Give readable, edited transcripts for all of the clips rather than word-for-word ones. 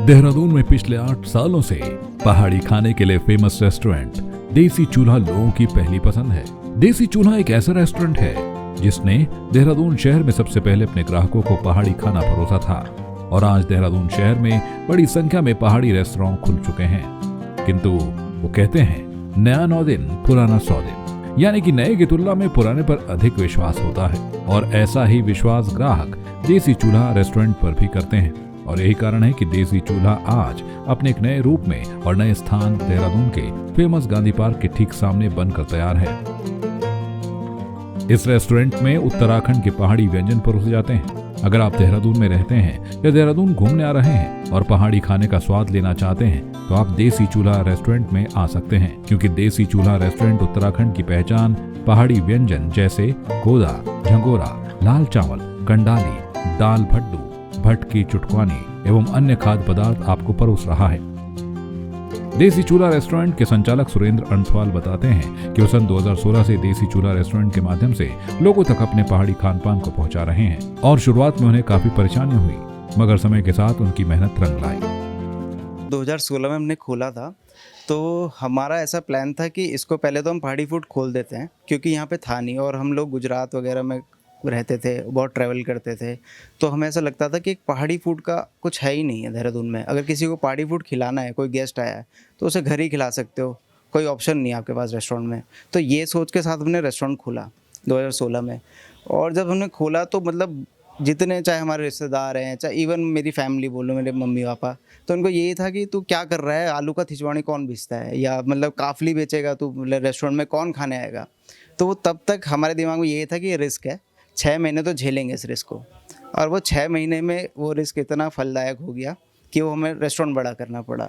देहरादून में पिछले 8 सालों से पहाड़ी खाने के लिए फेमस रेस्टोरेंट देसी चूल्हा लोगों की पहली पसंद है। देसी चूल्हा एक ऐसा रेस्टोरेंट है जिसने देहरादून शहर में सबसे पहले अपने ग्राहकों को पहाड़ी खाना परोसा था और आज देहरादून शहर में बड़ी संख्या में पहाड़ी रेस्टोरेंट खुल चुके हैं। किंतु वो कहते हैं नया 9 दिन पुराना 100 दिन, यानी कि नए की तुलना में पुराने पर अधिक विश्वास होता है और ऐसा ही विश्वास ग्राहक देसी चूल्हा रेस्टोरेंट पर भी करते हैं। और यही कारण है कि देसी चूल्हा आज अपने एक नए रूप में और नए स्थान देहरादून के फेमस गांधी पार्क के ठीक सामने बनकर तैयार है। इस रेस्टोरेंट में उत्तराखंड के पहाड़ी व्यंजन परोसे जाते हैं। अगर आप देहरादून में रहते हैं या देहरादून घूमने आ रहे हैं और पहाड़ी खाने का स्वाद लेना चाहते हैं तो आप देसी चूल्हा रेस्टोरेंट में आ सकते हैं, क्योंकि देसी चूल्हा रेस्टोरेंट उत्तराखंड की पहचान पहाड़ी व्यंजन जैसे कोदा, झंगोरा, लाल चावल, कंडाली, दाल भड्डू, भट्ट की चुटकुआनी एवं अन्य खाद्य पदार्थ आपको परोस रहा है। देसी चूल्हा रेस्टोरेंट के संचालक सुरेंद्र अंथवाल बताते हैं कि वो सन 2016 से देसी चूल्हा रेस्टोरेंट के माध्यम से लोगों तक अपने पहाड़ी खान पान को पहुंचा रहे हैं और शुरुआत में उन्हें काफी परेशानी हुई, मगर समय के साथ उनकी मेहनत रंग लाई। 2016 में हमने खोला था, तो हमारा ऐसा प्लान था कि इसको पहले तो हम पहाड़ी फूड खोल देते हैं, क्योंकि यहाँ पे था नहीं और हम लोग गुजरात वगैरह में रहते थे, बहुत ट्रैवल करते थे, तो हमें ऐसा लगता था कि एक पहाड़ी फूड का कुछ है ही नहीं है देहरादून में। अगर किसी को पहाड़ी फूड खिलाना है, कोई गेस्ट आया है तो उसे घर ही खिला सकते हो, कोई ऑप्शन नहीं है आपके पास रेस्टोरेंट में। तो ये सोच के साथ हमने रेस्टोरेंट खोला 2016 में। और जब हमने खोला तो मतलब जितने चाहे हमारे रिश्तेदार हैं, चाहे इवन मेरी फैमिली बोलो, मेरे मम्मी पापा, तो उनको यही था कि तू क्या कर रहा है, आलू का खिचवानी कौन बेचता है, या मतलब काफली बेचेगा तू, मतलब रेस्टोरेंट में कौन खाने आएगा। तो वो तब तक हमारे दिमाग में यही था कि ये रिस्क है, 6 महीने तो झेलेंगे इस रिस्क को। और वो 6 महीने में वो रिस्क इतना फलदायक हो गया कि वो हमें रेस्टोरेंट बड़ा करना पड़ा।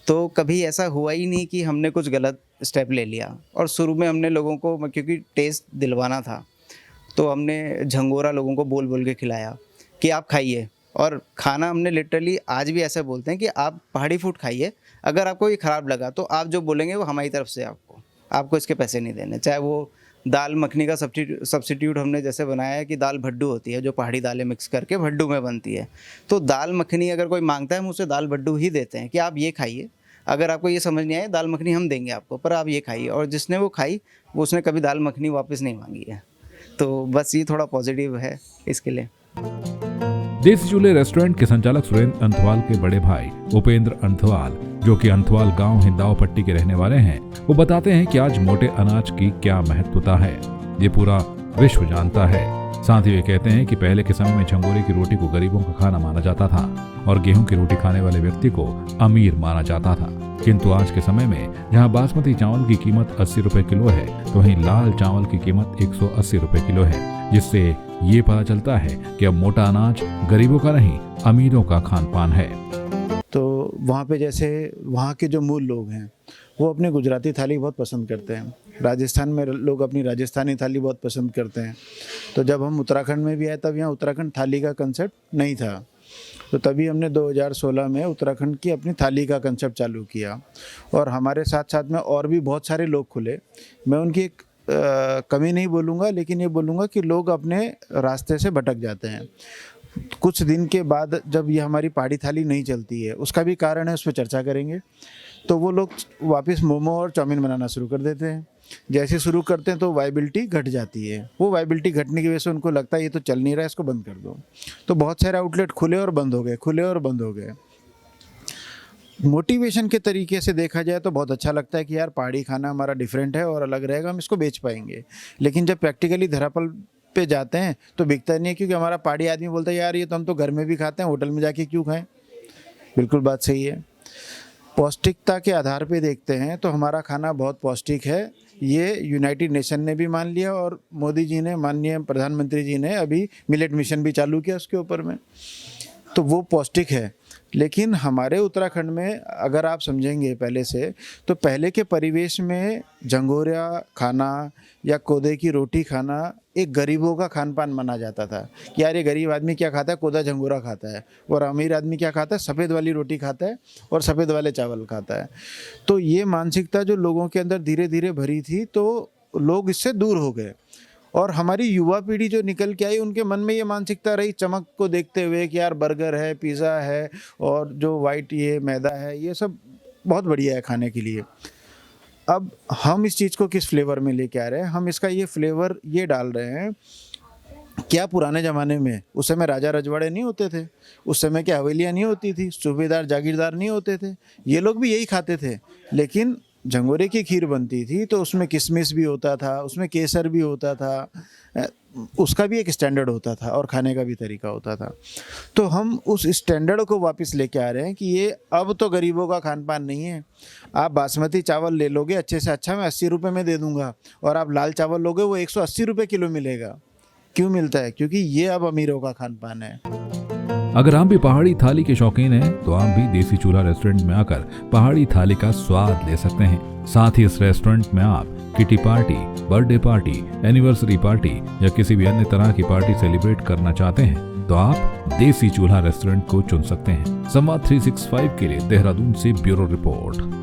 तो कभी ऐसा हुआ ही नहीं कि हमने कुछ गलत स्टेप ले लिया। और शुरू में हमने लोगों को, क्योंकि टेस्ट दिलवाना था, तो हमने झंगोरा लोगों को बोल बोल के खिलाया कि आप खाइए। और खाना हमने लिटरली आज भी ऐसा बोलते हैं कि आप पहाड़ी फूड खाइए, अगर आपको ये ख़राब लगा तो आप जो बोलेंगे वो हमारी तरफ से आपको इसके पैसे नहीं देने। चाहे वो दाल मखनी का सब्स्टिट्यूट हमने जैसे बनाया है कि दाल भड्डू होती है, जो पहाड़ी दालें मिक्स करके भड्डू में बनती है, तो दाल मखनी अगर कोई मांगता है हम उसे दाल भड्डू ही देते हैं कि आप ये खाइए। अगर आपको ये समझ नहीं आए, दाल मखनी हम देंगे आपको, पर आप ये खाइए। और जिसने वो खाई वो उसने कभी दाल मखनी वापस नहीं मांगी है। तो बस ये थोड़ा पॉजिटिव है इसके लिए। देसी चूल्हे रेस्टोरेंट के संचालक सुरेंद्र अंथवाल के बड़े भाई उपेंद्र अंथवाल, जो कि अंथवाल गांव हिंदाव पट्टी के रहने वाले हैं, वो बताते हैं कि आज मोटे अनाज की क्या महत्वता है ये पूरा विश्व जानता है। साथ ही वे कहते हैं कि पहले के समय में झंगोरे की रोटी को गरीबों का खाना माना जाता था और गेहूं की रोटी खाने वाले व्यक्ति को अमीर माना जाता था। किंतु आज के समय में जहां बासमती चावल की कीमत 80 रुपए किलो है, तो वहीं लाल चावल की कीमत 180 रुपए किलो है, जिससे ये पता चलता है कि अब मोटा अनाज गरीबों का नहीं, अमीरों का खान पान है। तो वहाँ पे जैसे वहाँ के जो मूल लोग हैं वो अपने गुजराती थाली बहुत पसंद करते हैं, राजस्थान में लोग अपनी राजस्थानी थाली बहुत पसंद करते हैं। तो जब हम उत्तराखंड में भी आए तब यहाँ उत्तराखंड थाली का कंसेप्ट नहीं था, तो तभी हमने 2016 में उत्तराखंड की अपनी थाली का कंसेप्ट चालू किया। और हमारे साथ साथ में और भी बहुत सारे लोग खुले। मैं उनकी एक कमी नहीं बोलूँगा, लेकिन ये बोलूँगा कि लोग अपने रास्ते से भटक जाते हैं। कुछ दिन के बाद जब ये हमारी पहाड़ी थाली नहीं चलती है, उसका भी कारण है, उस पर चर्चा करेंगे, तो वो लोग वापस मोमो और चाउमीन बनाना शुरू कर देते हैं। जैसे शुरू करते हैं तो वाइबिलिटी घट जाती है। वो वाइबिलिटी घटने की वजह से उनको लगता है ये तो चल नहीं रहा है, इसको बंद कर दो। तो बहुत सारे आउटलेट खुले और बंद हो गए, खुले और बंद हो गए। मोटिवेशन के तरीके से देखा जाए तो बहुत अच्छा लगता है कि यार पहाड़ी खाना हमारा डिफरेंट है और अलग रहेगा, हम इसको बेच पाएंगे। लेकिन जब प्रैक्टिकली धरातल पे जाते हैं तो बिकता नहीं है, क्योंकि हमारा पहाड़ी आदमी बोलता है यार ये तो हम तो घर में भी खाते हैं, होटल में जाके क्यों खाएं। बिल्कुल बात सही है। पौष्टिकता के आधार पे देखते हैं तो हमारा खाना बहुत पौष्टिक है। ये यूनाइटेड नेशन ने भी मान लिया और मोदी जी ने, माननीय प्रधानमंत्री जी ने अभी मिलेट मिशन भी चालू किया उसके ऊपर में, तो वो पौष्टिक है। लेकिन हमारे उत्तराखंड में अगर आप समझेंगे पहले से, तो पहले के परिवेश में झंगोरा खाना या कोदे की रोटी खाना एक गरीबों का खान पान माना जाता था कि यार ये गरीब आदमी क्या खाता है, कोदा झंगोरा खाता है, और अमीर आदमी क्या खाता है, सफ़ेद वाली रोटी खाता है और सफ़ेद वाले चावल खाता है। तो ये मानसिकता जो लोगों के अंदर धीरे धीरे भरी थी, तो लोग इससे दूर हो गए। और हमारी युवा पीढ़ी जो निकल के आई उनके मन में ये मानसिकता रही चमक को देखते हुए कि यार बर्गर है, पिज़्ज़ा है और जो वाइट ये मैदा है ये सब बहुत बढ़िया है खाने के लिए। अब हम इस चीज़ को किस फ्लेवर में लेके आ रहे हैं, हम इसका ये फ्लेवर ये डाल रहे हैं। क्या पुराने ज़माने में उस समय राजा रजवाड़े नहीं होते थे, उस समय क्या हवेलियाँ नहीं होती थी, सूबेदार जागीरदार नहीं होते थे, ये लोग भी यही खाते थे। लेकिन झंगोरे की खीर बनती थी तो उसमें किशमिश भी होता था, उसमें केसर भी होता था, उसका भी एक स्टैंडर्ड होता था और खाने का भी तरीका होता था। तो हम उस स्टैंडर्ड को वापस लेके आ रहे हैं कि ये अब तो गरीबों का खान पान नहीं है। आप बासमती चावल ले लोगे अच्छे से अच्छा, मैं 80 रुपये में दे दूंगा, और आप लाल चावल लोगे वो 180 रुपये किलो मिलेगा। क्यों मिलता है? क्योंकि ये अब अमीरों का खान पान है। अगर आप भी पहाड़ी थाली के शौकीन हैं तो आप भी देसी चूल्हा रेस्टोरेंट में आकर पहाड़ी थाली का स्वाद ले सकते हैं। साथ ही इस रेस्टोरेंट में आप kitty party, birthday party, anniversary party या किसी भी अन्य तरह की पार्टी सेलिब्रेट करना चाहते हैं तो आप देसी चूल्हा रेस्टोरेंट को चुन सकते हैं। संवाद 365 के लिए देहरादून से ब्यूरो रिपोर्ट।